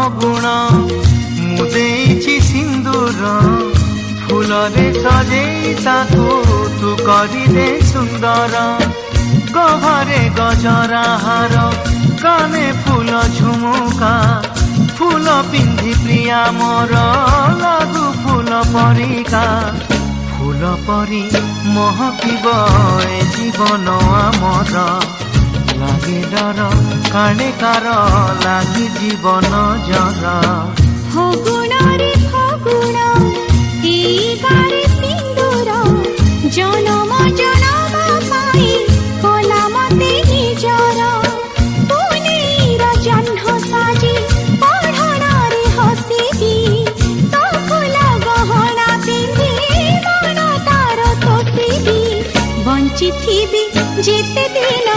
ଫଗୁଣ ମୁଁ ଦେଇଛି ସିନ୍ଦୁର ଫୁଲରେ ସଜେଇ ତାକୁ ତୁ କରିଦେ ସୁନ୍ଦର ଗହରେ ଗଜରା ହାର କାନେ ଫୁଲ ଝୁମୁକା ফুল পিন্ধি প্রিয়া মোর লাগু ফুল পরিকা ফুল পরি মহকিব এ জীবন আমার লাগে ডর কাণে কার লাগি জীবন জর ফগুণরে ফগুণ এই গারে সিন্দুর জনম জনম পাই কলা মতে নিজর পুনেইর জহ্ন সাজি পঢ়ণরে হসিবি তো ফুল গহনা পিন্ধি মন তার তোষিবি বঞ্চিথিবি যেতে দিন